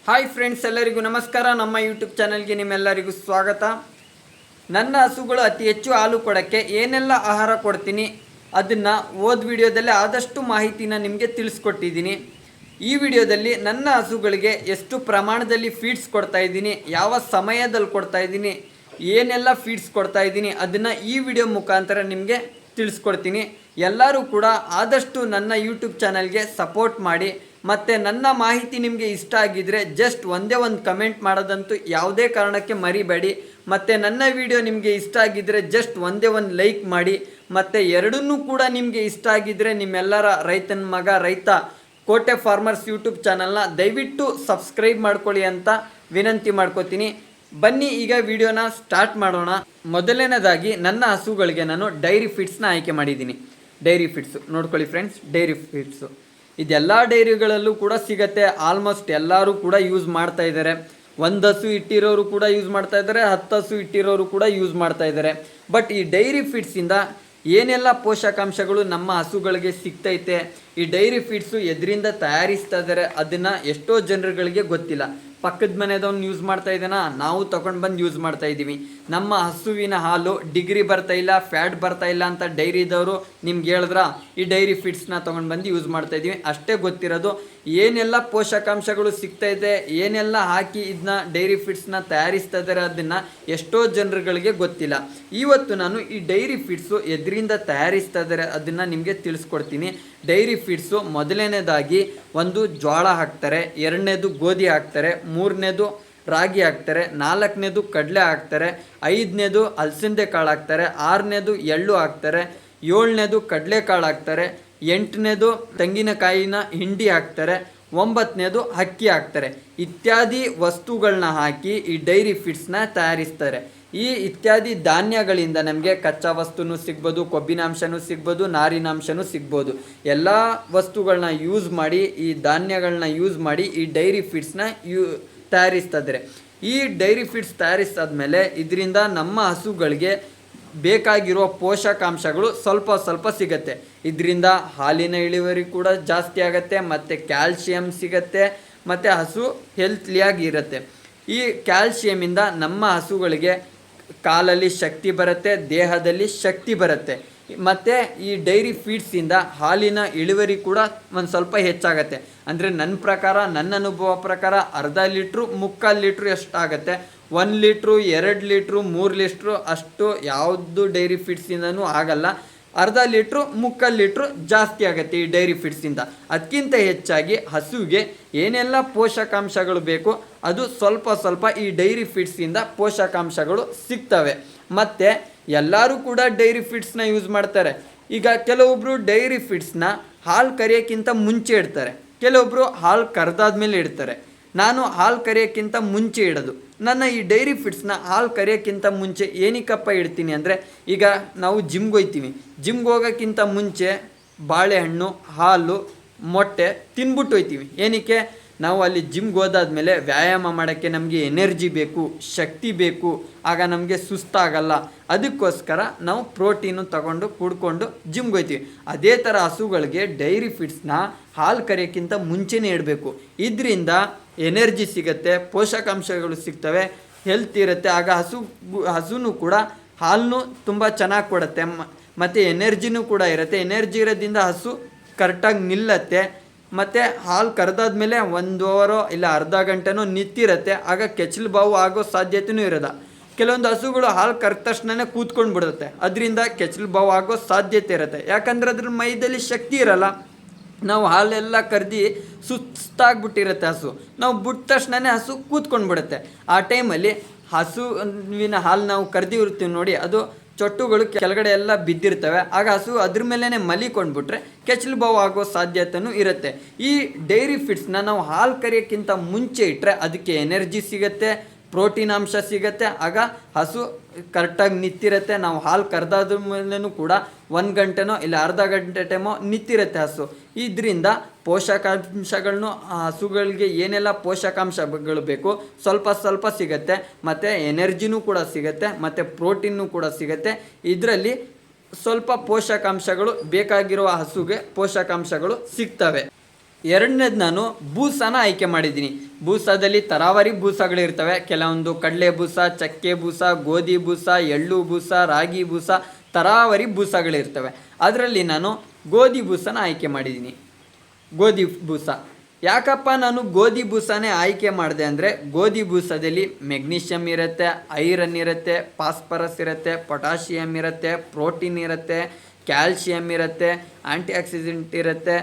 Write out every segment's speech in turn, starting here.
Hi friends, ಎಲ್ಲರಿಗೂ ನಮಸ್ಕಾರ. ನಮ್ಮ ಯೂಟ್ಯೂಬ್ ಚಾನಲ್ಗೆ ನಿಮ್ಮೆಲ್ಲರಿಗೂ ಸ್ವಾಗತ. ನನ್ನ ಹಸುಗಳು ಅತಿ ಹೆಚ್ಚು ಹಾಲು ಕೊಡೋಕ್ಕೆ ಏನೆಲ್ಲ ಆಹಾರ ಕೊಡ್ತೀನಿ ಅದನ್ನು ವಿಡಿಯೋದಲ್ಲಿ ಆದಷ್ಟು ಮಾಹಿತಿನ ನಿಮಗೆ ತಿಳಿಸ್ಕೊಟ್ಟಿದ್ದೀನಿ. ಈ ವಿಡಿಯೋದಲ್ಲಿ ನನ್ನ ಹಸುಗಳಿಗೆ ಎಷ್ಟು ಪ್ರಮಾಣದಲ್ಲಿ ಫೀಡ್ಸ್ ಕೊಡ್ತಾ ಇದ್ದೀನಿ, ಯಾವ ಸಮಯದಲ್ಲಿ ಕೊಡ್ತಾ ಇದ್ದೀನಿ, ಏನೆಲ್ಲ ಫೀಡ್ಸ್ ಕೊಡ್ತಾ ಇದ್ದೀನಿ ಅದನ್ನು ಈ ವಿಡಿಯೋ ಮುಖಾಂತರ ನಿಮಗೆ ತಿಳಿಸ್ಕೊಡ್ತೀನಿ. ಎಲ್ಲರೂ ಕೂಡ ಆದಷ್ಟು ನನ್ನ ಯೂಟ್ಯೂಬ್ ಚಾನಲ್ಗೆ ಸಪೋರ್ಟ್ ಮಾಡಿ. ಮತ್ತು ನನ್ನ ಮಾಹಿತಿ ನಿಮಗೆ ಇಷ್ಟ ಆಗಿದ್ದರೆ ಜಸ್ಟ್ ಒಂದೇ ಒಂದು ಕಮೆಂಟ್ ಮಾಡೋದಂತೂ ಯಾವುದೇ ಕಾರಣಕ್ಕೆ ಮರಿಬೇಡಿ. ಮತ್ತು ನನ್ನ ವಿಡಿಯೋ ನಿಮಗೆ ಇಷ್ಟ ಆಗಿದ್ದರೆ ಜಸ್ಟ್ ಒಂದೇ ಒಂದು ಲೈಕ್ ಮಾಡಿ. ಮತ್ತು ಎರಡನ್ನೂ ಕೂಡ ನಿಮಗೆ ಇಷ್ಟ ಆಗಿದ್ದರೆ ನಿಮ್ಮೆಲ್ಲರ ರೈತನ ಮಗ ರೈತ ಕೋಟೆ ಫಾರ್ಮರ್ಸ್ ಯೂಟ್ಯೂಬ್ ಚಾನಲ್ನ ದಯವಿಟ್ಟು ಸಬ್ಸ್ಕ್ರೈಬ್ ಮಾಡ್ಕೊಳ್ಳಿ ಅಂತ ವಿನಂತಿ ಮಾಡ್ಕೋತೀನಿ. ಬನ್ನಿ ಈಗ ವಿಡಿಯೋನ ಸ್ಟಾರ್ಟ್ ಮಾಡೋಣ. ಮೊದಲನೇದಾಗಿ ನನ್ನ ಹಸುಗಳಿಗೆ ನಾನು ಡೈರಿ ಫೀಡ್ಸ್ನ ಆಯ್ಕೆ ಮಾಡಿದ್ದೀನಿ. ಡೈರಿ ಫೀಡ್ಸು ನೋಡ್ಕೊಳ್ಳಿ ಫ್ರೆಂಡ್ಸ್, ಡೈರಿ ಫೀಡ್ಸು ಇದೆಲ್ಲ ಡೈರಿಗಳಲ್ಲೂ ಕೂಡ ಸಿಗುತ್ತೆ. ಆಲ್ಮೋಸ್ಟ್ ಎಲ್ಲರೂ ಕೂಡ ಯೂಸ್ ಮಾಡ್ತಾ ಇದ್ದಾರೆ. 1 ಹಸು ಇಟ್ಟಿರೋರು ಕೂಡ ಯೂಸ್ ಮಾಡ್ತಾ ಇದ್ದಾರೆ, 10 ಹಸು ಇಟ್ಟಿರೋರು ಕೂಡ ಯೂಸ್ ಮಾಡ್ತಾ ಇದ್ದಾರೆ. ಬಟ್ ಈ ಡೈರಿ ಫೀಡ್ಸಿಂದ ಏನೆಲ್ಲ ಪೋಷಕಾಂಶಗಳು ನಮ್ಮ ಹಸುಗಳಿಗೆ ಸಿಗ್ತೈತೆ, ಈ ಡೈರಿ ಫೀಡ್ಸು ಎದರಿಂದ ತಯಾರಿಸ್ತಾ ಇದ್ದಾರೆ ಅದನ್ನು ಎಷ್ಟೋ ಜನರುಗಳಿಗೆ ಗೊತ್ತಿಲ್ಲ. ಪಕ್ಕದ ಮನೆದವ್ನು ಯೂಸ್ ಮಾಡ್ತಾ ಇದ್ದಾನ, ನಾವು ತೊಗೊಂಡು ಬಂದು ಯೂಸ್ ಮಾಡ್ತಾ ಇದ್ದೀವಿ. ನಮ್ಮ ಹಸುವಿನ ಹಾಲು ಡಿಗ್ರಿ ಬರ್ತಾ ಇಲ್ಲ, ಫ್ಯಾಟ್ ಬರ್ತಾ ಇಲ್ಲ ಅಂತ ಡೈರಿದವರು ನಿಮ್ಗೆ ಹೇಳಿದ್ರ ಈ ಡೈರಿ ಫೀಡ್ಸ್ನ ತೊಗೊಂಡು ಬಂದು ಯೂಸ್ ಮಾಡ್ತಾ ಇದ್ದೀವಿ. ಅಷ್ಟೇ ಗೊತ್ತಿರೋದು. ಏನೆಲ್ಲ ಪೋಷಕಾಂಶಗಳು ಸಿಗ್ತೈತೆ, ಏನೆಲ್ಲ ಹಾಕಿ ಇದನ್ನ ಡೈರಿ ಫೀಡ್ಸ್ನ ತಯಾರಿಸ್ತಾ ಇದ್ದಾರೆ ಅದನ್ನು ಎಷ್ಟೋ ಜನರುಗಳಿಗೆ ಗೊತ್ತಿಲ್ಲ. ಇವತ್ತು ನಾನು ಈ ಡೈರಿ ಫೀಡ್ಸು ಎದರಿಂದ ತಯಾರಿಸ್ತಾ ಇದ್ದಾರೆ ಅದನ್ನು ನಿಮಗೆ ತಿಳಿಸ್ಕೊಡ್ತೀನಿ. ಡೈರಿ ಫೀಡ್ಸು ಮೊದಲನೇದಾಗಿ ಒಂದು ಜೋಳ ಹಾಕ್ತಾರೆ, 2ನೇದು ಗೋಧಿ ಹಾಕ್ತಾರೆ, 3ನೇದು ರಾಗಿ ಹಾಕ್ತಾರೆ, 4ನೇದು ಕಡಲೆ ಹಾಕ್ತಾರೆ, 5ನೇದು ಅಲಸಂದೆ ಕಾಳು ಹಾಕ್ತಾರೆ, 6ನೇದು ಎಳ್ಳು ಹಾಕ್ತಾರೆ, 7ನೇದು ಕಡಲೆಕಾಳು ಹಾಕ್ತಾರೆ, 8ನೇದು ತೆಂಗಿನಕಾಯಿನ ಹಿಂಡಿ ಹಾಕ್ತಾರೆ, 9ನೇದು ಅಕ್ಕಿ ಹಾಕ್ತಾರೆ. ಇತ್ಯಾದಿ ವಸ್ತುಗಳನ್ನ ಹಾಕಿ ಈ ಡೈರಿ ಫೀಡ್ಸ್ನ ತಯಾರಿಸ್ತಾರೆ. ಈ ಇತ್ಯಾದಿ ಧಾನ್ಯಗಳಿಂದ ನಮಗೆ ಕಚ್ಚಾ ವಸ್ತುನೂ ಸಿಗ್ಬೋದು, ಕೊಬ್ಬಿನಾಂಶನೂ ಸಿಗ್ಬೋದು, ನಾರಿನಾಂಶನೂ ಸಿಗ್ಬೋದು. ಎಲ್ಲ ವಸ್ತುಗಳನ್ನ ಯೂಸ್ ಮಾಡಿ, ಈ ಧಾನ್ಯಗಳನ್ನ ಯೂಸ್ ಮಾಡಿ ಈ ಡೈರಿ ಫೀಡ್ಸ್ನ ತಯಾರಿಸ್ತಾ ಇದ್ದಾರೆ. ಈ ಡೈರಿ ಫೀಡ್ಸ್ ತಯಾರಿಸಾದ್ಮೇಲೆ ಇದರಿಂದ ನಮ್ಮ ಹಸುಗಳಿಗೆ ಬೇಕಾಗಿರೋ ಪೋಷಕಾಂಶಗಳು ಸ್ವಲ್ಪ ಸಿಗುತ್ತೆ. ಇದರಿಂದ ಹಾಲಿನ ಇಳುವರಿ ಕೂಡ ಜಾಸ್ತಿ ಆಗುತ್ತೆ, ಮತ್ತು ಕ್ಯಾಲ್ಶಿಯಂ ಸಿಗುತ್ತೆ, ಮತ್ತು ಹಸು ಹೆಲ್ತ್ಲಿಯಾಗಿ ಇರುತ್ತೆ. ಈ ಕ್ಯಾಲ್ಶಿಯಮಿಂದ ನಮ್ಮ ಹಸುಗಳಿಗೆ ಕಾಲಲ್ಲಿ ಶಕ್ತಿ ಬರುತ್ತೆ, ದೇಹದಲ್ಲಿ ಶಕ್ತಿ ಬರುತ್ತೆ. ಮತ್ತು ಈ ಡೈರಿ ಫೀಡ್ಸಿಂದ ಹಾಲಿನ ಇಳುವರಿ ಕೂಡ ಒಂದು ಸ್ವಲ್ಪ ಹೆಚ್ಚಾಗತ್ತೆ. ಅಂದರೆ ನನ್ನ ಪ್ರಕಾರ, ನನ್ನ ಅನುಭವ ಪ್ರಕಾರ ಅರ್ಧ ಲೀಟ್ರು 3/4 ಲೀಟ್ರು ಎಷ್ಟಾಗುತ್ತೆ. 1 ಲೀಟ್ರು 2 ಲೀಟ್ರು 3 ಲೀಟ್ರು ಅಷ್ಟು ಯಾವುದು ಡೈರಿ ಫೀಡ್ಸಿಂದನೂ ಆಗಲ್ಲ. ಅರ್ಧ ಲೀಟ್ರು 3/4 ಲೀಟ್ರು ಜಾಸ್ತಿ ಆಗುತ್ತೆ ಈ ಡೈರಿ ಫೀಡ್ಸಿಂದ. ಅದಕ್ಕಿಂತ ಹೆಚ್ಚಾಗಿ ಹಸುವಿಗೆ ಏನೆಲ್ಲ ಪೋಷಕಾಂಶಗಳು ಬೇಕು ಅದು ಸ್ವಲ್ಪ ಈ ಡೈರಿ ಫೀಡ್ಸಿಂದ ಪೋಷಕಾಂಶಗಳು ಸಿಗ್ತವೆ. ಮತ್ತು ಎಲ್ಲರೂ ಕೂಡ ಡೈರಿ ಫೀಡ್ಸ್ನ ಯೂಸ್ ಮಾಡ್ತಾರೆ. ಈಗ ಕೆಲವೊಬ್ಬರು ಡೈರಿ ಫೀಡ್ಸ್ನ ಹಾಲು ಕರಿಯೋಕ್ಕಿಂತ ಮುಂಚೆ ಇಡ್ತಾರೆ, ಕೆಲವೊಬ್ಬರು ಹಾಲು ಕರೆದಾದ್ಮೇಲೆ ಇಡ್ತಾರೆ. ನಾನು ಹಾಲು ಕರಿಯೋಕ್ಕಿಂತ ಮುಂಚೆ ಇಡೋದು. ನನ್ನ ಈ ಡೈರಿ ಫೀಡ್ಸ್ನ ಹಾಲು ಕರಿಯೋಕ್ಕಿಂತ ಮುಂಚೆ ಏನಕ್ಕಪ್ಪ ಇಡ್ತೀನಿ ಅಂದರೆ, ಈಗ ನಾವು ಜಿಮ್ಗೆ ಹೋಗ್ತೀವಿ, ಜಿಮ್ಗೆ ಹೋಗೋಕ್ಕಿಂತ ಮುಂಚೆ ಬಾಳೆಹಣ್ಣು, ಹಾಲು, ಮೊಟ್ಟೆ ತಿನ್ಬಿಟ್ಟು ಹೋಗ್ತೀವಿ. ಏನಕ್ಕೆ? ನಾವು ಅಲ್ಲಿ ಜಿಮ್ಗೆ ಹೋದಾದ್ಮೇಲೆ ವ್ಯಾಯಾಮ ಮಾಡೋಕ್ಕೆ ನಮಗೆ ಎನರ್ಜಿ ಬೇಕು, ಶಕ್ತಿ ಬೇಕು, ಆಗ ನಮಗೆ ಸುಸ್ತಾಗಲ್ಲ. ಅದಕ್ಕೋಸ್ಕರ ನಾವು ಪ್ರೋಟೀನು ತಗೊಂಡು ಕುಡ್ಕೊಂಡು ಜಿಮ್ಗೆ ಹೋಗ್ತೀವಿ. ಅದೇ ಥರ ಹಸುಗಳಿಗೆ ಡೈರಿ ಫೀಡ್ಸ್ನ ಹಾಲು ಕರಿಯೋಕ್ಕಿಂತ ಮುಂಚೆನೇ ಇಡಬೇಕು. ಇದರಿಂದ ಎನರ್ಜಿ ಸಿಗುತ್ತೆ, ಪೋಷಕಾಂಶಗಳು ಸಿಗ್ತವೆ, ಹೆಲ್ತ್ ಇರುತ್ತೆ. ಆಗ ಹಸುನೂ ಕೂಡ ಹಾಲನ್ನು ತುಂಬ ಚೆನ್ನಾಗಿ ಕೊಡುತ್ತೆ, ಮತ್ತು ಎನರ್ಜಿನೂ ಕೂಡ ಇರುತ್ತೆ. ಎನರ್ಜಿ ಇರೋದ್ರಿಂದ ಹಸು ಕರೆಕ್ಟಾಗಿ ನಿಲ್ಲತ್ತೆ. ಮತ್ತು ಹಾಲು ಕರೆದಾದ್ಮೇಲೆ 1 ಅವರೋ ಇಲ್ಲ ಅರ್ಧ ಗಂಟೆನೋ ನಿಂತಿರುತ್ತೆ. ಆಗ ಕೆಚ್ಚಲು ಬಾವು ಆಗೋ ಸಾಧ್ಯತೆಯೂ ಇರೋದ. ಕೆಲವೊಂದು ಹಸುಗಳು ಹಾಲು ಕರೆದ ತಕ್ಷಣವೇ ಕೂತ್ಕೊಂಡು ಬಿಡುತ್ತೆ, ಅದರಿಂದ ಕೆಚ್ಚಲು ಬಾವು ಆಗೋ ಸಾಧ್ಯತೆ ಇರುತ್ತೆ. ಯಾಕಂದರೆ ಅದ್ರ ಮೈದಲ್ಲಿ ಶಕ್ತಿ ಇರಲ್ಲ. ನಾವು ಹಾಲೆಲ್ಲ ಕರೆದು ಸುಸ್ತಾಗ್ಬಿಟ್ಟಿರುತ್ತೆ ಹಸು, ನಾವು ಬಿಟ್ಟ ತಕ್ಷಣವೇ ಹಸು ಕೂತ್ಕೊಂಡು ಬಿಡುತ್ತೆ. ಆ ಟೈಮಲ್ಲಿ ಹಸುವಿನ ಹಾಲು ನಾವು ಕರೆದಿರ್ತೀವಿ ನೋಡಿ, ಅದು ಚೊಟ್ಟುಗಳು ಕೆಳಗಡೆ ಎಲ್ಲ ಬಿದ್ದಿರ್ತವೆ. ಆಗ ಹಸು ಅದ್ರ ಮೇಲೇ ಮಲಿಕೊಂಡ್ಬಿಟ್ರೆ ಕೆಚ್ಚಲು ಬಾವು ಆಗೋ ಸಾಧ್ಯತೆಯೂ ಇರುತ್ತೆ. ಈ ಡೈರಿ ಫೀಡ್ಸ್ನ ನಾವು ಹಾಲು ಕರಿಯೋಕ್ಕಿಂತ ಮುಂಚೆ ಇಟ್ಟರೆ ಅದಕ್ಕೆ ಎನರ್ಜಿ ಸಿಗುತ್ತೆ, ಪ್ರೋಟೀನ್ ಅಂಶ ಸಿಗುತ್ತೆ. ಆಗ ಹಸು ಕರೆಕ್ಟಾಗಿ ನಿಂತಿರುತ್ತೆ. ನಾವು ಹಾಲು ಕರೆದಾದ ಮೇಲೂ ಕೂಡ 1 ಗಂಟೆನೋ ಇಲ್ಲ ಅರ್ಧ ಗಂಟೆ ಟೈಮೋ ನಿಂತಿರುತ್ತೆ ಹಸು. ಇದರಿಂದ ಪೋಷಕಾಂಶಗಳನ್ನು ಹಸುಗಳಿಗೆ ಏನೆಲ್ಲ ಪೋಷಕಾಂಶಗಳು ಬೇಕು ಸ್ವಲ್ಪ ಸಿಗುತ್ತೆ, ಮತ್ತು ಎನರ್ಜಿನೂ ಕೂಡ ಸಿಗುತ್ತೆ, ಮತ್ತು ಪ್ರೋಟೀನು ಕೂಡ ಸಿಗುತ್ತೆ. ಇದರಲ್ಲಿ ಸ್ವಲ್ಪ ಪೋಷಕಾಂಶಗಳು ಬೇಕಾಗಿರುವ ಹಸುಗೆ ಪೋಷಕಾಂಶಗಳು ಸಿಗ್ತವೆ. ಎರಡನೇದು ನಾನು ಬೂಸಾನ ಆಯ್ಕೆ ಮಾಡಿದ್ದೀನಿ. ಬೂಸಾದಲ್ಲಿ ತರಾವರಿ ಬೂಸಗಳಿರ್ತವೆ. ಕೆಲವೊಂದು ಕಡಲೆ ಬೂಸ, ಚಕ್ಕೆ ಬೂಸ, ಗೋಧಿ ಬೂಸ, ಎಳ್ಳು ಬೂಸ, ರಾಗಿ ಬೂಸ, ತರಾವರಿ ಬೂಸಗಳಿರ್ತವೆ. ಅದರಲ್ಲಿ ನಾನು ಗೋಧಿ ಬೂಸನ ಆಯ್ಕೆ ಮಾಡಿದ್ದೀನಿ. ಗೋಧಿ ಬೂಸ ಯಾಕಪ್ಪ ನಾನು ಗೋಧಿ ಬೂಸನೇ ಆಯ್ಕೆ ಮಾಡಿದೆ ಅಂದರೆ, ಗೋಧಿ ಬೂಸದಲ್ಲಿ ಮೆಗ್ನೀಷಿಯಮ್ ಇರುತ್ತೆ, ಐರನ್ ಇರುತ್ತೆ, ಫಾಸ್ಫರಸ್ ಇರುತ್ತೆ, ಪೊಟ್ಯಾಷಿಯಮ್ ಇರುತ್ತೆ, ಪ್ರೋಟೀನ್ ಇರುತ್ತೆ, ಕ್ಯಾಲ್ಶಿಯಮ್ ಇರುತ್ತೆ, ಆ್ಯಂಟಿ ಆಕ್ಸಿಡೆಂಟ್ ಇರುತ್ತೆ,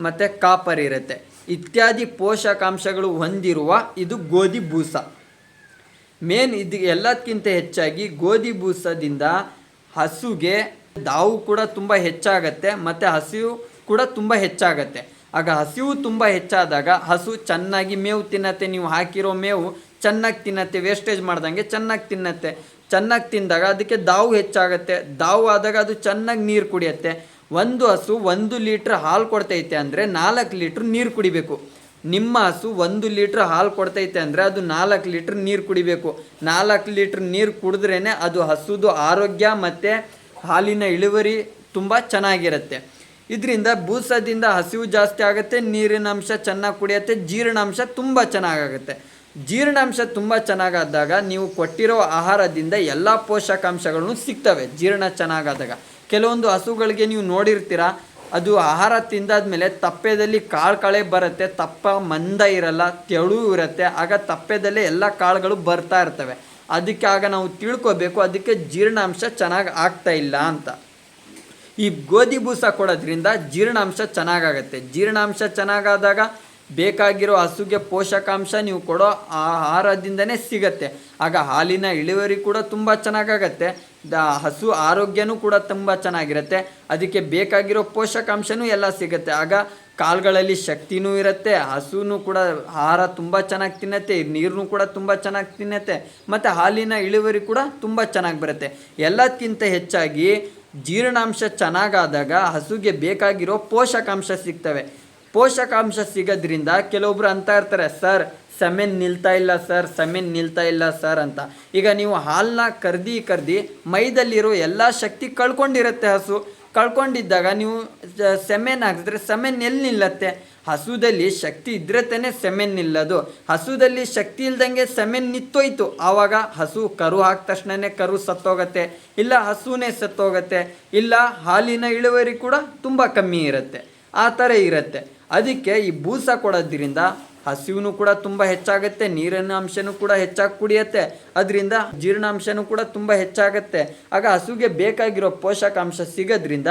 ಮತ್ತು ಕಾಪರ್ ಇರುತ್ತೆ. ಇತ್ಯಾದಿ ಪೋಷಕಾಂಶಗಳು ಹೊಂದಿರುವ ಇದು ಗೋಧಿ ಬೂಸ. ಇದು ಎಲ್ಲದಕ್ಕಿಂತ ಹೆಚ್ಚಾಗಿ ಗೋಧಿ ಬೂಸದಿಂದ ಹಸುಗೆ ದಾವು ಕೂಡ ತುಂಬ ಹೆಚ್ಚಾಗತ್ತೆ ಮತ್ತು ಹಸಿವು ಕೂಡ ತುಂಬ ಹೆಚ್ಚಾಗತ್ತೆ. ಆಗ ಹಸಿವು ತುಂಬ ಹೆಚ್ಚಾದಾಗ ಹಸು ಚೆನ್ನಾಗಿ ಮೇವು ತಿನ್ನತ್ತೆ. ನೀವು ಹಾಕಿರೋ ಮೇವು ಚೆನ್ನಾಗಿ ತಿನ್ನತ್ತೆ, ವೇಸ್ಟೇಜ್ ಮಾಡ್ದಂಗೆ ಚೆನ್ನಾಗಿ ತಿನ್ನತ್ತೆ. ಚೆನ್ನಾಗಿ ತಿಂದಾಗ ಅದಕ್ಕೆ ದಾವು ಹೆಚ್ಚಾಗತ್ತೆ. ದಾವು ಆದಾಗ ಅದು ಚೆನ್ನಾಗಿ ನೀರು ಕುಡಿಯುತ್ತೆ. ಒಂದು ಹಸು 1 ಲೀಟ್ರ್ ಹಾಲು ಕೊಡ್ತೈತೆ ಅಂದರೆ 4 ಲೀಟ್ರ್ ನೀರು ಕುಡಿಬೇಕು. ನಿಮ್ಮ ಹಸು 1 ಲೀಟ್ರ್ ಹಾಲು ಕೊಡ್ತೈತೆ ಅಂದರೆ ಅದು 4 ಲೀಟ್ರ್ ನೀರು ಕುಡಿಬೇಕು. 4 ಲೀಟ್ರ್ ನೀರು ಕುಡಿದ್ರೇ ಅದು ಹಸುದು ಆರೋಗ್ಯ ಮತ್ತು ಹಾಲಿನ ಇಳುವರಿ ತುಂಬ ಚೆನ್ನಾಗಿರುತ್ತೆ. ಇದರಿಂದ ಬೂಸದಿಂದ ಹಸಿವು ಜಾಸ್ತಿ ಆಗುತ್ತೆ, ನೀರಿನ ಅಂಶ ಚೆನ್ನಾಗಿ ಕುಡಿಯುತ್ತೆ, ಜೀರ್ಣಾಂಶ ತುಂಬ ಚೆನ್ನಾಗಾಗುತ್ತೆ. ಜೀರ್ಣಾಂಶ ತುಂಬ ಚೆನ್ನಾಗಾದಾಗ ನೀವು ಕೊಟ್ಟಿರೋ ಆಹಾರದಿಂದ ಎಲ್ಲ ಪೋಷಕಾಂಶಗಳನ್ನು ಸಿಗ್ತವೆ. ಜೀರ್ಣ ಚೆನ್ನಾಗಾದಾಗ ಕೆಲವೊಂದು ಹಸುಗಳಿಗೆ ನೀವು ನೋಡಿರ್ತೀರ, ಅದು ಆಹಾರ ತಿಂದಾದ್ಮೇಲೆ ತಪ್ಪೆದಲ್ಲಿ ಕಾಳು ಬರುತ್ತೆ. ತಪ್ಪ ಮಂದ ಇರಲ್ಲ, ತೆಳು ಇರುತ್ತೆ. ಆಗ ತಪ್ಪೆದಲ್ಲೇ ಎಲ್ಲ ಕಾಳುಗಳು ಬರ್ತಾ ಇರ್ತವೆ. ಅದಕ್ಕೆ ಆಗ ನಾವು ತಿಳ್ಕೊಬೇಕು, ಅದಕ್ಕೆ ಜೀರ್ಣಾಂಶ ಚೆನ್ನಾಗಿ ಆಗ್ತಾ ಇಲ್ಲ ಅಂತ. ಈ ಗೋಧಿ ಬೂಸ ಕೊಡೋದ್ರಿಂದ ಜೀರ್ಣಾಂಶ ಚೆನ್ನಾಗಾಗತ್ತೆ. ಜೀರ್ಣಾಂಶ ಚೆನ್ನಾಗಾದಾಗ ಬೇಕಾಗಿರೋ ಹಸುಗೆ ಪೋಷಕಾಂಶ ನೀವು ಕೊಡೋ ಆಹಾರದಿಂದನೇ ಸಿಗತ್ತೆ. ಆಗ ಹಾಲಿನ ಇಳುವರಿ ಕೂಡ ತುಂಬ ಚೆನ್ನಾಗಾಗತ್ತೆ. ಹಸು ಆರೋಗ್ಯನೂ ಕೂಡ ತುಂಬ ಚೆನ್ನಾಗಿರುತ್ತೆ. ಅದಕ್ಕೆ ಬೇಕಾಗಿರೋ ಪೋಷಕಾಂಶನೂ ಎಲ್ಲ ಸಿಗುತ್ತೆ. ಆಗ ಕಾಲುಗಳಲ್ಲಿ ಶಕ್ತಿನೂ ಇರುತ್ತೆ, ಹಸುನೂ ಕೂಡ ಆಹಾರ ತುಂಬ ಚೆನ್ನಾಗಿ ತಿನ್ನತ್ತೆ, ನೀರನ್ನು ಕೂಡ ತುಂಬ ಚೆನ್ನಾಗಿ ತಿನ್ನತ್ತೆ, ಮತ್ತು ಹಾಲಿನ ಇಳುವರಿ ಕೂಡ ತುಂಬ ಚೆನ್ನಾಗಿ ಬರುತ್ತೆ. ಎಲ್ಲದಕ್ಕಿಂತ ಹೆಚ್ಚಾಗಿ ಜೀರ್ಣಾಂಶ ಚೆನ್ನಾಗಾದಾಗ ಹಸುಗೆ ಬೇಕಾಗಿರೋ ಪೋಷಕಾಂಶ ಸಿಗ್ತವೆ. ಪೋಷಕಾಂಶ ಸಿಗೋದ್ರಿಂದ ಕೆಲವೊಬ್ರು ಅಂತ ಇರ್ತಾರೆ, ಸರ್ ಸೆಮೆನ್ ನಿಲ್ತಾ ಇಲ್ಲ ಸರ್, ಸೆಮೆನ್ ನಿಲ್ತಾ ಇಲ್ಲ ಸರ್ ಅಂತ. ಈಗ ನೀವು ಹಾಲನ್ನ ಕರ್ದು ಮೈದಲ್ಲಿರೋ ಎಲ್ಲ ಶಕ್ತಿ ಕಳ್ಕೊಂಡಿರುತ್ತೆ. ಹಸು ಕಳ್ಕೊಂಡಿದ್ದಾಗ ನೀವು ಸೆಮೆನ್ ಹಾಕಿದ್ರೆ ಸೆಮೆನ್ ಎಲ್ಲಿ ನಿಲ್ಲತ್ತೆ? ಹಸುದಲ್ಲಿ ಶಕ್ತಿ ಇದ್ರೆ ತಾನೇ ಸೆಮೆನ್ ನಿಲ್ಲೋದು. ಹಸುದಲ್ಲಿ ಶಕ್ತಿ ಇಲ್ದಂಗೆ ಸೆಮೆನ್ ನಿತ್ತೋಯ್ತು, ಆವಾಗ ಹಸು ಕರು ಹಾಕಿದ ತಕ್ಷಣವೇ ಕರು ಸತ್ತೋಗತ್ತೆ, ಇಲ್ಲ ಹಸುನೇ ಸತ್ತೋಗತ್ತೆ, ಇಲ್ಲ ಹಾಲಿನ ಇಳುವರಿ ಕೂಡ ತುಂಬ ಕಮ್ಮಿ ಇರುತ್ತೆ. ಆ ಥರ ಇರುತ್ತೆ. ಅದಕ್ಕೆ ಈ ಬೂಸ ಕೊಡೋದ್ರಿಂದ ಹಸಿವು ಕೂಡ ತುಂಬ ಹೆಚ್ಚಾಗುತ್ತೆ, ನೀರಿನ ಅಂಶನೂ ಕೂಡ ಹೆಚ್ಚಾಗಿ ಕುಡಿಯುತ್ತೆ, ಅದರಿಂದ ಜೀರ್ಣಾಂಶನೂ ಕೂಡ ತುಂಬ ಹೆಚ್ಚಾಗುತ್ತೆ. ಆಗ ಹಸುಗೆ ಬೇಕಾಗಿರೋ ಪೋಷಕಾಂಶ ಸಿಗೋದ್ರಿಂದ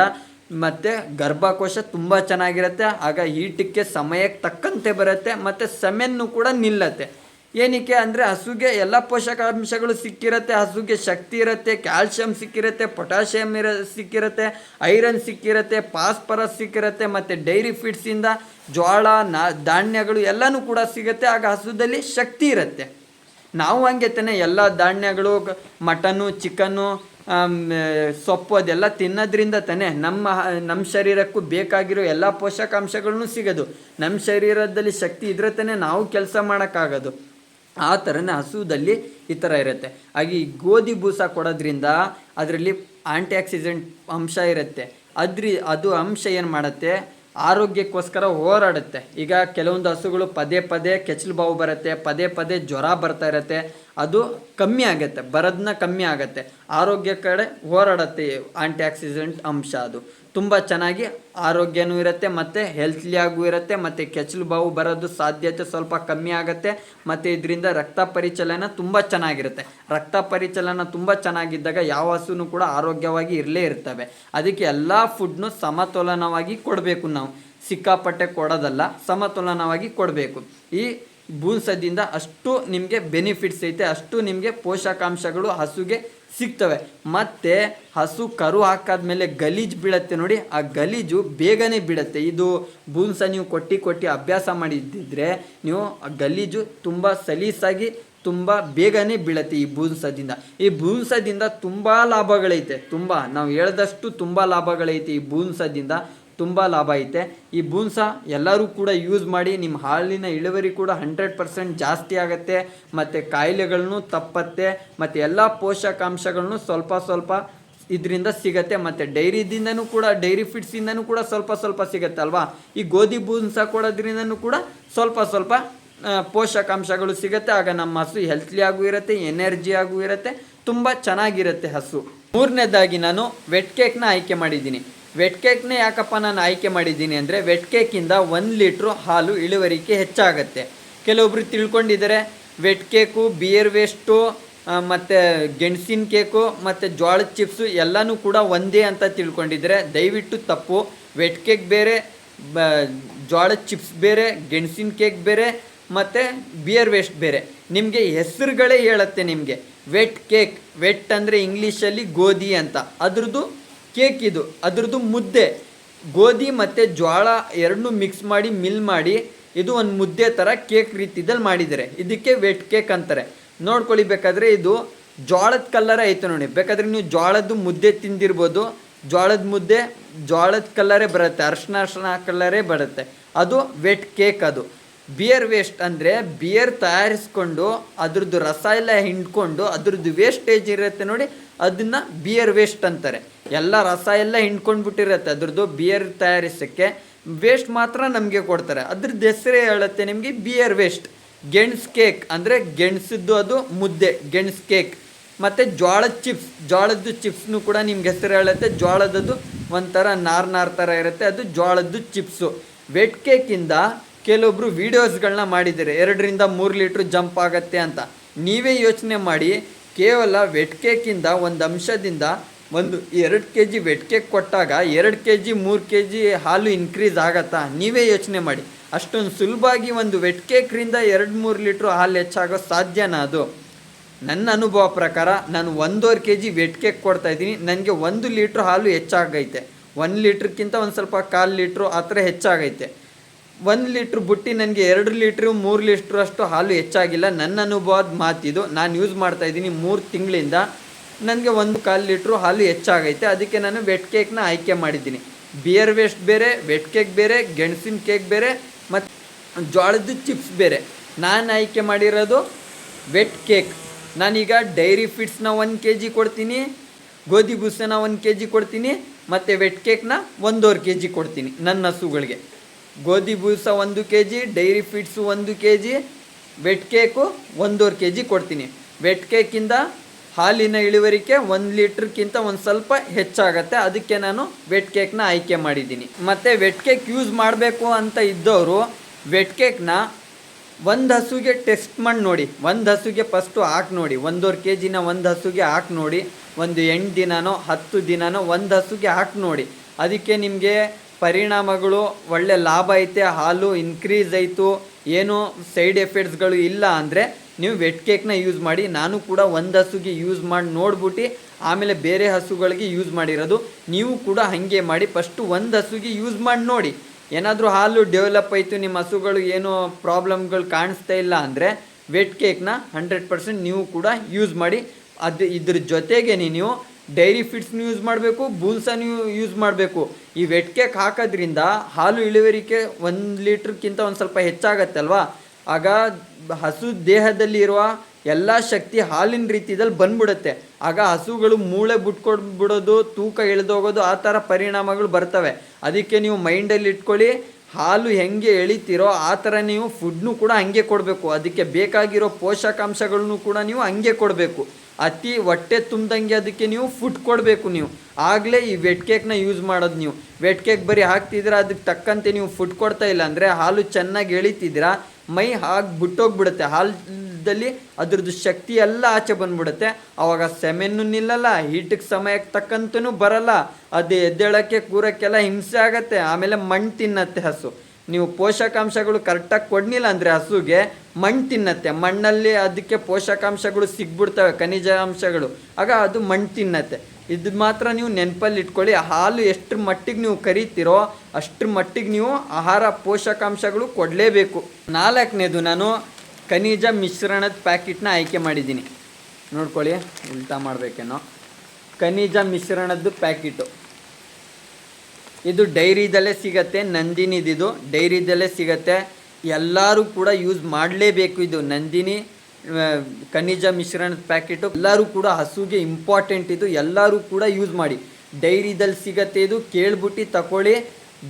ಮತ್ತು ಗರ್ಭಕೋಶ ತುಂಬ ಚೆನ್ನಾಗಿರುತ್ತೆ. ಆಗ ಈಟಕ್ಕೆ ಸಮಯಕ್ಕೆ ತಕ್ಕಂತೆ ಬರುತ್ತೆ ಮತ್ತು ಸೆಮೆನ್ನು ಕೂಡ ನಿಲ್ಲತ್ತೆ. ಏನಕ್ಕೆ ಅಂದರೆ ಹಸುಗೆ ಎಲ್ಲ ಪೋಷಕಾಂಶಗಳು ಸಿಕ್ಕಿರುತ್ತೆ, ಹಸುಗೆ ಶಕ್ತಿ ಇರುತ್ತೆ, ಕ್ಯಾಲ್ಶಿಯಂ ಸಿಕ್ಕಿರುತ್ತೆ, ಪೊಟ್ಯಾಷಿಯಮ್ ಸಿಕ್ಕಿರುತ್ತೆ, ಐರನ್ ಸಿಕ್ಕಿರುತ್ತೆ, ಫಾಸ್ಫರಸ್ ಸಿಕ್ಕಿರುತ್ತೆ, ಮತ್ತು ಡೈರಿ ಫೀಡ್ಸಿಂದ ಜೋಳ ಧಾನ್ಯಗಳು ಎಲ್ಲನೂ ಕೂಡ ಸಿಗುತ್ತೆ. ಆಗ ಹಸುದಲ್ಲಿ ಶಕ್ತಿ ಇರುತ್ತೆ. ನಾವು ಹಂಗೆ ತಾನೆ ಎಲ್ಲ ಧಾನ್ಯಗಳು, ಮಟನ್ನು, ಚಿಕನ್ನು, ಸೊಪ್ಪು ಅದೆಲ್ಲ ತಿನ್ನೋದ್ರಿಂದ ತಾನೇ ನಮ್ಮ ಶರೀರಕ್ಕೂ ಬೇಕಾಗಿರೋ ಎಲ್ಲ ಪೋಷಕಾಂಶಗಳನ್ನೂ ಸಿಗೋದು. ನಮ್ಮ ಶರೀರದಲ್ಲಿ ಶಕ್ತಿ ಇದ್ರೆ ತಾನೇ ನಾವು ಕೆಲಸ ಮಾಡೋಕ್ಕಾಗೋದು. ಆ ಥರನೇ ಹಸುದಲ್ಲಿ ಈ ಥರ ಇರುತ್ತೆ. ಹಾಗೆ ಈ ಗೋಧಿ ಬೂಸ ಕೊಡೋದ್ರಿಂದ ಅದರಲ್ಲಿ ಆ್ಯಂಟಿ ಆಕ್ಸಿಡೆಂಟ್ ಅಂಶ ಇರುತ್ತೆ. ಅದು ಅಂಶ ಏನು ಮಾಡುತ್ತೆ, ಆರೋಗ್ಯಕ್ಕೋಸ್ಕರ ಹೋರಾಡುತ್ತೆ. ಈಗ ಕೆಲವೊಂದು ಹಸುಗಳು ಪದೇ ಪದೇ ಕೆಚ್ಚಲು ಬಾವು ಬರುತ್ತೆ, ಪದೇ ಪದೇ ಜ್ವರ ಬರ್ತಾ ಇರುತ್ತೆ, ಅದು ಕಮ್ಮಿ ಆಗುತ್ತೆ, ಬರೋದನ್ನ ಕಮ್ಮಿ ಆಗುತ್ತೆ, ಆರೋಗ್ಯ ಕಡೆ ಹೋರಾಡುತ್ತೆ. ಆ್ಯಂಟಿ ಆಕ್ಸಿಡೆಂಟ್ ಅಂಶ ಅದು ತುಂಬ ಚೆನ್ನಾಗಿ ಆರೋಗ್ಯನೂ ಇರುತ್ತೆ ಮತ್ತು ಹೆಲ್ತ್ಲಿಯಾಗೂ ಇರುತ್ತೆ, ಮತ್ತು ಕೆಚ್ಚಲು ಬಾವು ಬರೋದು ಸಾಧ್ಯತೆ ಸ್ವಲ್ಪ ಕಮ್ಮಿ ಆಗುತ್ತೆ. ಮತ್ತು ಇದರಿಂದ ರಕ್ತ ಪರಿಚಲನ ತುಂಬ ಚೆನ್ನಾಗಿರುತ್ತೆ. ರಕ್ತ ಪರಿಚಲನ ತುಂಬ ಚೆನ್ನಾಗಿದ್ದಾಗ ಯಾವ ಹಸುನೂ ಕೂಡ ಆರೋಗ್ಯವಾಗಿ ಇರಲೇ ಇರ್ತವೆ. ಅದಕ್ಕೆ ಎಲ್ಲ ಫುಡ್ನು ಸಮತೋಲನವಾಗಿ ಕೊಡಬೇಕು. ನಾವು ಸಿಕ್ಕಾಪಟ್ಟೆ ಕೊಡೋದಲ್ಲ, ಸಮತೋಲನವಾಗಿ ಕೊಡಬೇಕು. ಈ ಬೂಸದಿಂದ ಅಷ್ಟು ನಿಮಗೆ ಬೆನಿಫಿಟ್ಸ್ ಐತೆ, ಅಷ್ಟು ನಿಮಗೆ ಪೋಷಕಾಂಶಗಳು ಹಸುಗೆ ಸಿಗ್ತವೆ. ಮತ್ತು ಹಸು ಕರು ಹಾಕಾದ್ಮೇಲೆ ಗಲೀಜು ಬೀಳುತ್ತೆ ನೋಡಿ, ಆ ಗಲೀಜು ಬೇಗನೆ ಬೀಳುತ್ತೆ. ಇದು ಬೂನ್ಸ ನೀವು ಕೊಟ್ಟು ಅಭ್ಯಾಸ ಮಾಡಿದ್ದಿದ್ರೆ ನೀವು ಆ ಗಲೀಜು ತುಂಬ ಸಲೀಸಾಗಿ ತುಂಬ ಬೇಗನೆ ಬೀಳುತ್ತೆ ಈ ಬೂನ್ಸದಿಂದ ತುಂಬ ಲಾಭಗಳೈತೆ. ನಾವು ಹೇಳ್ದಷ್ಟು ತುಂಬ ಲಾಭಗಳೈತೆ. ಈ ಬೂನ್ಸದಿಂದ ತುಂಬ ಲಾಭ ಐತೆ. ಈ ಬೂನ್ಸ ಎಲ್ಲರೂ ಕೂಡ ಯೂಸ್ ಮಾಡಿ, ನಿಮ್ಮ ಹಾಲಿನ ಇಳುವರಿ ಕೂಡ 100% ಜಾಸ್ತಿ ಆಗುತ್ತೆ, ಮತ್ತು ಕಾಯಿಲೆಗಳನ್ನು ತಪ್ಪತ್ತೆ, ಮತ್ತು ಎಲ್ಲ ಪೋಷಕಾಂಶಗಳನ್ನು ಸ್ವಲ್ಪ ಇದರಿಂದ ಸಿಗುತ್ತೆ, ಮತ್ತು ಡೈರಿದಿಂದನೂ ಕೂಡ ಡೈರಿ ಫಿಡ್ಸಿಂದನೂ ಕೂಡ ಸ್ವಲ್ಪ ಸ್ವಲ್ಪ ಸಿಗುತ್ತೆ ಅಲ್ವಾ. ಈ ಗೋಧಿ ಬೂನ್ಸ ಕೊಡೋದ್ರಿಂದನೂ ಕೂಡ ಸ್ವಲ್ಪ ಸ್ವಲ್ಪ ಪೋಷಕಾಂಶಗಳು ಸಿಗುತ್ತೆ. ಆಗ ನಮ್ಮ ಹಸು ಹೆಲ್ತ್ಲಿ ಆಗೂ ಇರುತ್ತೆ, ಎನರ್ಜಿ ಆಗೂ ಇರುತ್ತೆ, ತುಂಬ ಚೆನ್ನಾಗಿರುತ್ತೆ ಹಸು. ಮೂರನೇದಾಗಿ ನಾನು ವೆಟ್ ಕೇಕ್ನ ಆಯ್ಕೆ ಮಾಡಿದ್ದೀನಿ. ವೆಟ್ ಕೇಕ್ನ ಯಾಕಪ್ಪ ನಾನು ಆಯ್ಕೆ ಮಾಡಿದ್ದೀನಿ ಅಂದರೆ, ವೆಟ್ ಕೇಕಿಂದ 1 ಲೀಟ್ರು ಹಾಲು ಇಳುವರಿಕೆ ಹೆಚ್ಚಾಗುತ್ತೆ. ಕೆಲವೊಬ್ರು ತಿಳ್ಕೊಂಡಿದ್ದಾರೆ ವೆಟ್ ಕೇಕು, ಬಿಯರ್ ವೇಸ್ಟು, ಮತ್ತು ಗೆಣಸಿನ ಕೇಕು ಮತ್ತು ಜೋಳದ ಚಿಪ್ಸು ಎಲ್ಲನೂ ಕೂಡ ಒಂದೇ ಅಂತ ತಿಳ್ಕೊಂಡಿದ್ದಾರೆ. ದಯವಿಟ್ಟು ತಪ್ಪು. ವೆಟ್ ಕೇಕ್ ಬೇರೆ, ಜೋಳದ ಚಿಪ್ಸ್ ಬೇರೆ, ಗೆಣಸಿನ ಕೇಕ್ ಬೇರೆ, ಮತ್ತು ಬಿಯರ್ ವೇಸ್ಟ್ ಬೇರೆ. ನಿಮಗೆ ಹೆಸರುಗಳೇ ಹೇಳುತ್ತೆ ನಿಮಗೆ. ವೆಟ್ ಕೇಕ್, ವೆಟ್ ಅಂದರೆ ಇಂಗ್ಲೀಷಲ್ಲಿ ಗೋಧಿ ಅಂತ, ಅದ್ರದ್ದು ಕೇಕ್ ಇದು, ಅದ್ರದ್ದು ಮುದ್ದೆ. ಗೋಧಿ ಮತ್ತು ಜೋಳ ಎರಡನ್ನೂ ಮಿಕ್ಸ್ ಮಾಡಿ ಮಿಲ್ ಮಾಡಿ ಇದು ಒಂದು ಮುದ್ದೆ ಥರ ಕೇಕ್ ರೀತಿದಲ್ಲಿ ಮಾಡಿದ್ದಾರೆ. ಇದಕ್ಕೆ ವೆಟ್ ಕೇಕ್ ಅಂತಾರೆ. ನೋಡ್ಕೊಳ್ಳಿ, ಬೇಕಾದರೆ ಇದು ಜೋಳದ ಕಲ್ಲರೇ ಐತೆ ನೋಡಿ. ಬೇಕಾದರೆ ನೀವು ಜೋಳದ ಮುದ್ದೆ ತಿಂದಿರ್ಬೋದು. ಜೋಳದ ಮುದ್ದೆ ಜೋಳದ ಕಲ್ಲರೇ ಬರುತ್ತೆ, ಅರ್ಶಿನ ಕಲ್ಲರೇ ಬರುತ್ತೆ. ಅದು ವೆಟ್ ಕೇಕ್. ಅದು ಬಿಯರ್ ವೇಸ್ಟ್ ಅಂದರೆ ಬಿಯರ್ ತಯಾರಿಸ್ಕೊಂಡು ಅದ್ರದ್ದು ರಸ ಎಲ್ಲ ಹಿಂಡ್ಕೊಂಡು ಅದ್ರದ್ದು ವೇಸ್ಟೇಜ್ ಇರುತ್ತೆ ನೋಡಿ, ಅದನ್ನು ಬಿಯರ್ ವೇಸ್ಟ್ ಅಂತಾರೆ. ಎಲ್ಲ ರಸ ಎಲ್ಲ ಹಿಂಡ್ಕೊಂಡ್ಬಿಟ್ಟಿರುತ್ತೆ ಅದ್ರದ್ದು. ಬಿಯರ್ ತಯಾರಿಸೋಕ್ಕೆ ವೇಸ್ಟ್ ಮಾತ್ರ ನಮಗೆ ಕೊಡ್ತಾರೆ. ಅದ್ರದ್ದು ಹೆಸರೇ ಹೇಳುತ್ತೆ ನಿಮಗೆ ಬಿಯರ್ ವೇಸ್ಟ್. ಗೆಣಸು ಕೇಕ್ ಅಂದರೆ ಗೆಣಸದ್ದು ಅದು ಮುದ್ದೆ, ಗೆಣಸು ಕೇಕ್. ಮತ್ತು ಜೋಳದ ಚಿಪ್ಸ್, ಜೋಳದ್ದು ಚಿಪ್ಸ್ನು ಕೂಡ ನಿಮ್ಗೆ ಹೆಸರು ಹೇಳುತ್ತೆ. ಜೋಳದದ್ದು ಒಂಥರ ನಾರ್ ಥರ ಇರುತ್ತೆ, ಅದು ಜೋಳದ್ದು ಚಿಪ್ಸು. ವೆಟ್ ಕೇಕಿಂದ ಕೆಲವೊಬ್ಬರು ವೀಡಿಯೋಸ್ಗಳನ್ನ ಮಾಡಿದ್ದಾರೆ, 2 ರಿಂದ 3 ಲೀಟ್ರ್ ಜಂಪ್ ಆಗುತ್ತೆ ಅಂತ. ನೀವೇ ಯೋಚನೆ ಮಾಡಿ, ಕೇವಲ ವೆಟ್ ಕೇಕಿಂದ ಒಂದು ಅಂಶದಿಂದ 2 kg ವೆಟ್ ಕೇಕ್ ಕೊಟ್ಟಾಗ 2 kg 3 kg ಹಾಲು ಇನ್ಕ್ರೀಸ್ ಆಗತ್ತಾ? ನೀವೇ ಯೋಚನೆ ಮಾಡಿ. ಅಷ್ಟೊಂದು ಸುಲಭವಾಗಿ ಒಂದು ವೆಟ್ ಕೇಕ್ರಿಂದ 2-3 ಲೀಟ್ರ್ ಹಾಲು ಹೆಚ್ಚಾಗೋ ಸಾಧ್ಯನಾ? ಅದು ನನ್ನ ಅನುಭವ ಪ್ರಕಾರ ನಾನು 1.5 kg ವೆಟ್ ಕೇಕ್ ಕೊಡ್ತಾಯಿದ್ದೀನಿ, ನನಗೆ 1 ಲೀಟ್ರ್ ಹಾಲು ಹೆಚ್ಚಾಗೈತೆ. 1 ಲೀಟ್ರ್ಗಿಂತ ಒಂದು ಸ್ವಲ್ಪ 1/4 ಲೀಟ್ರು ಆ ಥರ ಹೆಚ್ಚಾಗೈತೆ. 1 ಲೀಟ್ರ್ ಬುಟ್ಟಿ ನನಗೆ 2 ಲೀಟ್ರು 3 ಲೀಟ್ರ್ ಅಷ್ಟು ಹಾಲು ಹೆಚ್ಚಾಗಿಲ್ಲ. ನನ್ನ ಅನುಭವದ ಮಾತಿದು. ನಾನು ಯೂಸ್ ಮಾಡ್ತಾಯಿದ್ದೀನಿ 3 ತಿಂಗಳಿಂದ. ನನಗೆ 1/4 ಲೀಟ್ರು ಹಾಲು ಹೆಚ್ಚಾಗೈತೆ. ಅದಕ್ಕೆ ನಾನು ವೆಟ್ ಕೇಕ್ನ ಆಯ್ಕೆ ಮಾಡಿದ್ದೀನಿ. ಬಿಯರ್ ವೇಸ್ಟ್ ಬೇರೆ, ವೆಟ್ ಕೇಕ್ ಬೇರೆ, ಗೆಣಸಿನ ಕೇಕ್ ಬೇರೆ, ಮತ್ತು ಜೋಳದ ಚಿಪ್ಸ್ ಬೇರೆ. ನಾನು ಆಯ್ಕೆ ಮಾಡಿರೋದು ವೆಟ್ ಕೇಕ್. ನಾನೀಗ ಡೈರಿ ಫಿಡ್ಸ್ನ 1 kg ಕೊಡ್ತೀನಿ, ಗೋಧಿ ಬೂಸನ 1 kg ಕೊಡ್ತೀನಿ, ಮತ್ತು ವೆಟ್ ಕೇಕ್ನ 1.5 kg ಕೊಡ್ತೀನಿ ನನ್ನ ಹಸುಗಳಿಗೆ. ಗೋಧಿ ಬೂಸ 1 kg, dairy feeds 1 kg, wet cake 1.5 kg ಕೊಡ್ತೀನಿ. ವೆಟ್ ಕೇಕಿಂದ ಹಾಲಿನ ಇಳುವರಿಕೆ 1 ಲೀಟ್ರ್ಗಿಂತ ಒಂದು ಸ್ವಲ್ಪ ಹೆಚ್ಚಾಗತ್ತೆ. ಅದಕ್ಕೆ ನಾನು ವೆಟ್ ಕೇಕ್ನ ಆಯ್ಕೆ ಮಾಡಿದ್ದೀನಿ. ಮತ್ತು ವೆಟ್ ಕೇಕ್ ಯೂಸ್ ಮಾಡಬೇಕು ಅಂತ ಇದ್ದವರು ವೆಟ್ ಕೇಕ್ನ 1 ಹಸುಗೆ ಟೆಸ್ಟ್ ಮಾಡಿ ನೋಡಿ. 1 ಹಸುಗೆ ಫಸ್ಟು ಹಾಕಿ ನೋಡಿ. 1.5 kgನ 1 ಹಸುಗೆ ಹಾಕಿ ನೋಡಿ. ಒಂದು 8 ದಿನನೋ 10 ದಿನನೋ 1 ಹಸುಗೆ ಹಾಕಿ ನೋಡಿ. ಅದಕ್ಕೆ ನಿಮಗೆ ಪರಿಣಾಮಗಳು ಒಳ್ಳೆ ಲಾಭ ಐತೆ, ಹಾಲು ಇನ್ಕ್ರೀಸ್ ಆಯಿತು, ಏನೂ ಸೈಡ್ ಎಫೆಕ್ಟ್ಸ್ಗಳು ಇಲ್ಲ ಅಂದರೆ ನೀವು ವೆಟ್ ಕೇಕ್ನ ಯೂಸ್ ಮಾಡಿ. ನಾನು ಕೂಡ 1 ಹಸುಗೆ ಯೂಸ್ ಮಾಡಿ ನೋಡ್ಬಿಟ್ಟು ಆಮೇಲೆ ಬೇರೆ ಹಸುಗಳಿಗೆ ಯೂಸ್ ಮಾಡಿರೋದು. ನೀವು ಕೂಡ ಹಾಗೆ ಮಾಡಿ. ಫಸ್ಟು 1 ಹಸುಗೆ ಯೂಸ್ ಮಾಡಿ ನೋಡಿ. ಏನಾದರೂ ಹಾಲು ಡೆವಲಪ್ ಆಯಿತು, ನಿಮ್ಮ ಹಸುಗಳು ಏನೋ ಪ್ರಾಬ್ಲಮ್ಗಳು ಕಾಣಿಸ್ತಾ ಇಲ್ಲ ಅಂದರೆ ವೆಟ್ ಕೇಕ್ನ 100% ನೀವು ಕೂಡ ಯೂಸ್ ಮಾಡಿ. ಇದ್ರ ಜೊತೆಗೆ ನೀವು ಡೈರಿ ಫಿಡ್ಸ್ನ ಯೂಸ್ ಮಾಡಬೇಕು, ಬೂನ್ಸನ್ನು ಯೂಸ್ ಮಾಡಬೇಕು. ಈ ವೆಟ್ ಕೇಕ್ ಹಾಕೋದ್ರಿಂದ ಹಾಲು ಇಳುವರಿಕೆ 1 ಲೀಟ್ರ್ಗಿಂತ ಒಂದು ಸ್ವಲ್ಪ ಹೆಚ್ಚಾಗತ್ತಲ್ವ. ಆಗ ಹಸು ದೇಹದಲ್ಲಿ ಇರುವ ಎಲ್ಲ ಶಕ್ತಿ ಹಾಲಿನ ರೀತಿಯಲ್ಲಿ ಬಂದ್ಬಿಡುತ್ತೆ. ಆಗ ಹಸುಗಳು ಮೂಳೆ ಬಿಟ್ಕೊಡ್ಬಿಡೋದು, ತೂಕ ಇಳಿದೋಗೋದು, ಆ ಥರ ಪರಿಣಾಮಗಳು ಬರ್ತವೆ. ಅದಕ್ಕೆ ನೀವು ಮೈಂಡಲ್ಲಿ ಇಟ್ಕೊಳ್ಳಿ, ಹಾಲು ಹೆಂಗೆ ಎಳಿತೀರೋ ಆ ಥರ ನೀವು ಫುಡ್ನು ಕೂಡ ಹಂಗೆ ಕೊಡಬೇಕು. ಅದಕ್ಕೆ ಬೇಕಾಗಿರೋ ಪೋಷಕಾಂಶಗಳನ್ನು ಕೂಡ ನೀವು ಹಂಗೆ ಕೊಡಬೇಕು. ಅತಿ ಹೊಟ್ಟೆ ತುಂಬ್ದಂಗೆ ಅದಕ್ಕೆ ನೀವು ಫುಡ್ ಕೊಡಬೇಕು. ನೀವು ಆಗಲೇ ಈ ವೆಟ್ ಕೇಕ್ನ ಯೂಸ್ ಮಾಡೋದು. ನೀವು ವೆಟ್ ಕೇಕ್ ಬರೀ ಹಾಕ್ತಿದ್ದೀರಾ, ಅದಕ್ಕೆ ತಕ್ಕಂತೆ ನೀವು ಫುಡ್ ಕೊಡ್ತಾ ಇಲ್ಲ ಅಂದರೆ ಹಾಲು ಚೆನ್ನಾಗಿ ಎಳಿತಿದ್ದೀರಾ, ಮೈ ಹಾಗೆ ಬಿಟ್ಟೋಗ್ಬಿಡುತ್ತೆ. ಹಾಲದಲ್ಲಿ ಅದ್ರದ್ದು ಶಕ್ತಿ ಎಲ್ಲ ಆಚೆ ಬಂದ್ಬಿಡುತ್ತೆ. ಆವಾಗ ಸೆಮೆನ್ನು ನಿಲ್ಲಲ್ಲ, ಹೀಟಿಗೆ ಸಮಯಕ್ಕೆ ತಕ್ಕಂತೂ ಬರಲ್ಲ. ಅದು ಎದ್ದೇಳೋಕ್ಕೆ ಕೂರೋಕ್ಕೆಲ್ಲ ಹಿಂಸೆ ಆಗುತ್ತೆ. ಆಮೇಲೆ ಮಣ್ಣು ತಿನ್ನತ್ತೆ ಹಸು. ನೀವು ಪೋಷಕಾಂಶಗಳು ಕರೆಕ್ಟಾಗಿ ಕೊಡಲಿಲ್ಲ ಅಂದರೆ ಹಸುಗೆ ಮಣ್ಣು ತಿನ್ನತ್ತೆ. ಮಣ್ಣಲ್ಲಿ ಅದಕ್ಕೆ ಪೋಷಕಾಂಶಗಳು ಸಿಗ್ಬಿಡ್ತವೆ, ಖನಿಜಾಂಶಗಳು. ಆಗ ಅದು ಮಣ್ಣು ತಿನ್ನತ್ತೆ. ಇದು ಮಾತ್ರ ನೀವು ನೆನಪಲ್ಲಿ ಇಟ್ಕೊಳ್ಳಿ. ಹಾಲು ಎಷ್ಟು ಮಟ್ಟಿಗೆ ನೀವು ಕರಿತೀರೋ ಅಷ್ಟರ ಮಟ್ಟಿಗೆ ನೀವು ಆಹಾರ ಪೋಷಕಾಂಶಗಳು ಕೊಡಲೇಬೇಕು. 4ನೇದು ನಾನು ಖನಿಜ ಮಿಶ್ರಣದ ಪ್ಯಾಕೆಟ್ನ ಆಯ್ಕೆ ಮಾಡಿದ್ದೀನಿ. ನೋಡ್ಕೊಳ್ಳಿ, ಉಲ್ಟಾ ಮಾಡಬೇಕೇನೋ. ಖನಿಜ ಮಿಶ್ರಣದ್ದು ಪ್ಯಾಕೆಟು ಇದು ಡೈರಿದಲ್ಲೇ ಸಿಗತ್ತೆ. ನಂದಿನಿದು ಡೈರಿದಲ್ಲೇ ಸಿಗತ್ತೆ. ಎಲ್ಲರೂ ಕೂಡ ಯೂಸ್ ಮಾಡಲೇಬೇಕು. ಇದು ನಂದಿನಿ ಖನಿಜ ಮಿಶ್ರಣದ ಪ್ಯಾಕೆಟು ಎಲ್ಲರೂ ಕೂಡ ಹಸುಗೆ ಇಂಪಾರ್ಟೆಂಟ್, ಇದು ಎಲ್ಲರೂ ಕೂಡ ಯೂಸ್ ಮಾಡಿ. ಡೈರಿದಲ್ಲಿ ಸಿಗತ್ತೆ, ಇದು ಕೇಳ್ಬಿಟ್ಟು ತಗೊಳ್ಳಿ.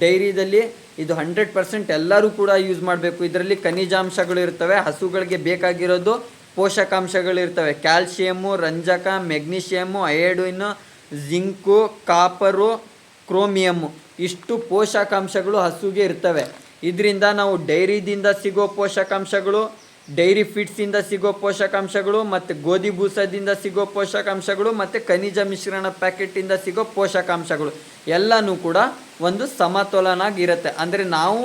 ಡೈರಿದಲ್ಲಿ ಇದು 100% ಎಲ್ಲರೂ ಕೂಡ ಯೂಸ್ ಮಾಡಬೇಕು. ಇದರಲ್ಲಿ ಖನಿಜಾಂಶಗಳು ಇರ್ತವೆ, ಹಸುಗಳಿಗೆ ಬೇಕಾಗಿರೋದು ಪೋಷಕಾಂಶಗಳಿರ್ತವೆ. ಕ್ಯಾಲ್ಶಿಯಮ್ಮು, ರಂಜಕ, ಮೆಗ್ನೀಷಿಯಮ್ಮು, ಅಯೋಡಿನು, ಜಿಂಕು, ಕಾಪರು, ಕ್ರೋಮಿಯಮ್ಮು, ಇಷ್ಟು ಪೋಷಕಾಂಶಗಳು ಹಸುಗೆ ಇರ್ತವೆ. ಇದರಿಂದ ನಾವು ಡೈರಿದಿಂದ ಸಿಗೋ ಪೋಷಕಾಂಶಗಳು, ಡೈರಿ ಫೀಡ್ಸಿಂದ ಸಿಗೋ ಪೋಷಕಾಂಶಗಳು, ಮತ್ತು ಗೋಧಿ ಬೂಸದಿಂದ ಸಿಗೋ ಪೋಷಕಾಂಶಗಳು, ಮತ್ತು ಖನಿಜ ಮಿಶ್ರಣ ಪ್ಯಾಕೆಟಿಂದ ಸಿಗೋ ಪೋಷಕಾಂಶಗಳು ಎಲ್ಲನೂ ಕೂಡ ಒಂದು ಸಮತೋಲನಾಗಿರುತ್ತೆ. ಅಂದರೆ ನಾವು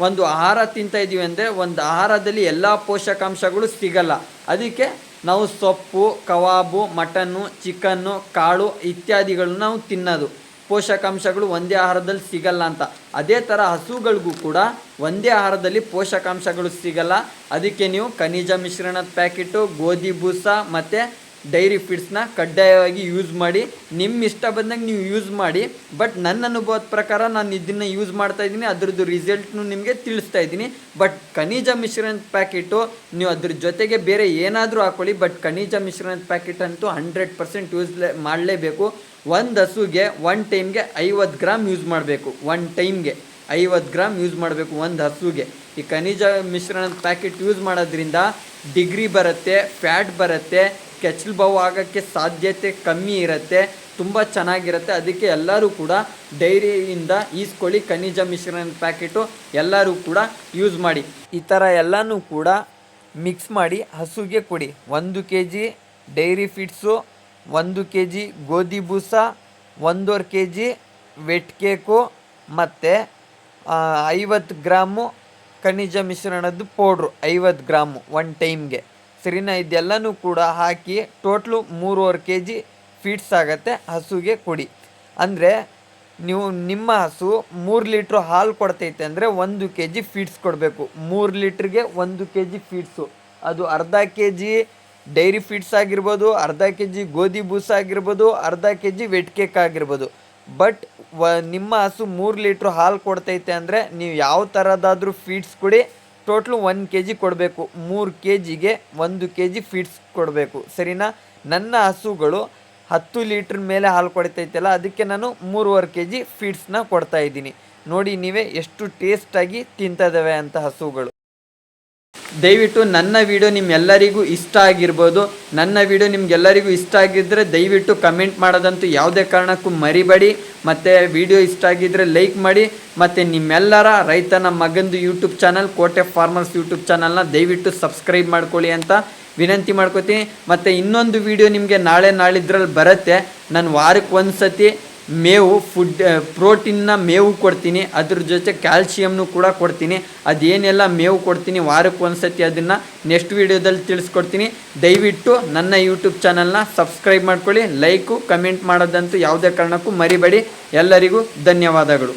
ಒಂದು ಆಹಾರ ತಿಂತಾಯಿದ್ದೀವಿ ಅಂದರೆ ಒಂದು ಆಹಾರದಲ್ಲಿ ಎಲ್ಲ ಪೋಷಕಾಂಶಗಳು ಸಿಗಲ್ಲ. ಅದಕ್ಕೆ ನಾವು ಸೊಪ್ಪು, ಕಬಾಬು, ಮಟನ್ನು, ಚಿಕನ್ನು, ಕಾಳು ಇತ್ಯಾದಿಗಳನ್ನ ನಾವು ತಿನ್ನೋದು. ಪೋಷಕಾಂಶಗಳು ಒಂದೇ ಆಹಾರದಲ್ಲಿ ಸಿಗಲ್ಲ ಅಂತ. ಅದೇ ಥರ ಹಸುಗಳಿಗೂ ಕೂಡ ಒಂದೇ ಆಹಾರದಲ್ಲಿ ಪೋಷಕಾಂಶಗಳು ಸಿಗಲ್ಲ. ಅದಕ್ಕೆ ನೀವು ಖನಿಜ ಮಿಶ್ರಣದ ಪ್ಯಾಕೆಟು, ಗೋಧಿ ಬೂಸ ಮತ್ತು ಡೈರಿ ಫೀಡ್ಸ್ನ ಕಡ್ಡಾಯವಾಗಿ ಯೂಸ್ ಮಾಡಿ. ನಿಮ್ಮ ಇಷ್ಟ ಬಂದಂಗೆ ನೀವು ಯೂಸ್ ಮಾಡಿ. ಬಟ್ ನನ್ನ ಅನುಭವದ ಪ್ರಕಾರ ನಾನು ಇದನ್ನು ಯೂಸ್ ಮಾಡ್ತಾಯಿದ್ದೀನಿ, ಅದ್ರದ್ದು ರಿಸಲ್ಟ್ನು ನಿಮಗೆ ತಿಳಿಸ್ತಾ ಇದ್ದೀನಿ. ಬಟ್ ಖನಿಜ ಮಿಶ್ರಣದ ಪ್ಯಾಕೆಟು ನೀವು ಅದ್ರ ಜೊತೆಗೆ ಬೇರೆ ಏನಾದರೂ ಹಾಕ್ಕೊಳ್ಳಿ, ಬಟ್ ಖನಿಜ ಮಿಶ್ರಣದ ಪ್ಯಾಕೆಟ್ ಅಂತೂ 100% ಯೂಸ್ ಮಾಡಲೇಬೇಕು. ಒಂದು ಹಸುಗೆ 1 ಟೈಮ್ಗೆ 50 ಗ್ರಾಮ್ ಯೂಸ್ ಮಾಡಬೇಕು. 1 ಟೈಮ್ಗೆ 50 ಗ್ರಾಮ್ ಯೂಸ್ ಮಾಡಬೇಕು ಒಂದು ಹಸುಗೆ. ಈ ಖನಿಜ ಮಿಶ್ರಣದ ಪ್ಯಾಕೆಟ್ ಯೂಸ್ ಮಾಡೋದ್ರಿಂದ ಡಿಗ್ರಿ ಬರುತ್ತೆ, ಫ್ಯಾಟ್ ಬರುತ್ತೆ, ಕೆಚ್ಚಲು ಬಾವು ಆಗೋಕ್ಕೆ ಸಾಧ್ಯತೆ ಕಮ್ಮಿ ಇರುತ್ತೆ, ತುಂಬ ಚೆನ್ನಾಗಿರುತ್ತೆ. ಅದಕ್ಕೆ ಎಲ್ಲರೂ ಕೂಡ ಡೈರಿಯಿಂದ ಈಸ್ಕೊಳ್ಳಿ ಖನಿಜ ಮಿಶ್ರಣದ ಪ್ಯಾಕೆಟು, ಎಲ್ಲರೂ ಕೂಡ ಯೂಸ್ ಮಾಡಿ. ಈ ಥರ ಎಲ್ಲನೂ ಕೂಡ ಮಿಕ್ಸ್ ಮಾಡಿ ಹಸುಗೆ ಕೊಡಿ. 1 kg ಡೈರಿ ಫೀಡ್ಸು, 1 kg ಗೋಧಿ ಬೂಸ, 1.5 kg ವೆಟ್ ಕೇಕು, ಮತ್ತು 50 ಗ್ರಾಮು ಖನಿಜ ಮಿಶ್ರಣದ್ದು ಪೌಡ್ರು, 50 ಗ್ರಾಮು 1 ಟೈಮ್ಗೆ. ಸರಿನಾ? ಇದೆಲ್ಲನೂ ಕೂಡ ಹಾಕಿ ಟೋಟ್ಲು 3.5 kg ಫೀಡ್ಸ್ ಆಗುತ್ತೆ, ಹಸುಗೆ ಕೊಡಿ. ಅಂದರೆ ನೀವು ನಿಮ್ಮ ಹಸು 3 ಲೀಟ್ರ್ ಹಾಲು ಕೊಡ್ತೈತೆ ಅಂದರೆ 1 kg ಫೀಡ್ಸ್ ಕೊಡಬೇಕು. 3 ಲೀಟ್ರಿಗೆ 1 kg ಫೀಡ್ಸು. ಅದು ಅರ್ಧ kg ಡೈರಿ ಫೀಡ್ಸ್ ಆಗಿರ್ಬೋದು, ಅರ್ಧ kg ಗೋಧಿ ಬೂಸ ಆಗಿರ್ಬೋದು, ಅರ್ಧ kg ವೆಟ್ ಕೇಕ್ ಆಗಿರ್ಬೋದು. ಬಟ್ ನಿಮ್ಮ ಹಸು 3 ಲೀಟ್ರ್ ಹಾಲು ಕೊಡ್ತೈತೆ ಅಂದರೆ ನೀವು ಯಾವ ಥರದಾದರೂ ಫೀಡ್ಸ್ ಕೊಡಿ, ಟೋಟ್ಲು 1 kg ಕೊಡಬೇಕು. 3 kgಗೆ 1 kg ಫೀಡ್ಸ್ ಕೊಡಬೇಕು. ಸರಿನಾ? ನನ್ನ ಹಸುಗಳು 10 ಲೀಟ್ರ್ ಮೇಲೆ ಹಾಲು ಕೊಡ್ತೈತಲ್ಲ, ಅದಕ್ಕೆ ನಾನು 3.5 kg ಫೀಡ್ಸ್ನ ಕೊಡ್ತಾಯಿದ್ದೀನಿ. ನೋಡಿ ನೀವೇ ಎಷ್ಟು ಟೇಸ್ಟಾಗಿ ತಿಂತಿದ್ದಾವೆ ಅಂತ ಹಸುಗಳು. ದಯವಿಟ್ಟು ನನ್ನ ವಿಡಿಯೋ ನಿಮ್ಮೆಲ್ಲರಿಗೂ ಇಷ್ಟ ಆಗಿರ್ಬೋದು. ನನ್ನ ವಿಡಿಯೋ ನಿಮ್ಗೆಲ್ಲರಿಗೂ ಇಷ್ಟ ಆಗಿದ್ದರೆ ದಯವಿಟ್ಟು ಕಮೆಂಟ್ ಮಾಡೋದಂತೂ ಯಾವುದೇ ಕಾರಣಕ್ಕೂ ಮರಿಬೇಡಿ. ಮತ್ತು ವಿಡಿಯೋ ಇಷ್ಟ ಆಗಿದ್ದರೆ ಲೈಕ್ ಮಾಡಿ. ಮತ್ತು ನಿಮ್ಮೆಲ್ಲರ ರೈತನ ಮಗಂದು ಯೂಟ್ಯೂಬ್ ಚಾನಲ್ ಕೋಟೆ ಫಾರ್ಮರ್ಸ್ ಯೂಟ್ಯೂಬ್ ಚಾನಲ್ನ ದಯವಿಟ್ಟು ಸಬ್ಸ್ಕ್ರೈಬ್ ಮಾಡ್ಕೊಳ್ಳಿ ಅಂತ ವಿನಂತಿ ಮಾಡ್ಕೋತೀನಿ. ಮತ್ತು ಇನ್ನೊಂದು ವಿಡಿಯೋ ನಿಮಗೆ ನಾಳಿದ್ರಲ್ಲಿ ಬರುತ್ತೆ. ನಾನು ವಾರಕ್ಕೆ ಒಂದು ಸತಿ ಮೇವು ಪ್ರೋಟೀನ್ನ ಮೇವು ಕೊಡ್ತೀನಿ, ಅದ್ರ ಜೊತೆ ಕ್ಯಾಲ್ಶಿಯಮ್ನು ಕೂಡ ಕೊಡ್ತೀನಿ. ಅದೇನೆಲ್ಲ ಮೇವು ಕೊಡ್ತೀನಿ ವಾರಕ್ಕೆ ಒಂದು ಸತಿ ಅದನ್ನು ನೆಕ್ಸ್ಟ್ ವೀಡಿಯೋದಲ್ಲಿ ತಿಳಿಸ್ಕೊಡ್ತೀನಿ. ದಯವಿಟ್ಟು ನನ್ನ ಯೂಟ್ಯೂಬ್ ಚಾನಲ್ನ ಸಬ್ಸ್ಕ್ರೈಬ್ ಮಾಡ್ಕೊಳ್ಳಿ. ಲೈಕು ಕಮೆಂಟ್ ಮಾಡೋದಂತೂ ಯಾವುದೇ ಕಾರಣಕ್ಕೂ ಮರಿಬೇಡಿ. ಎಲ್ಲರಿಗೂ ಧನ್ಯವಾದಗಳು.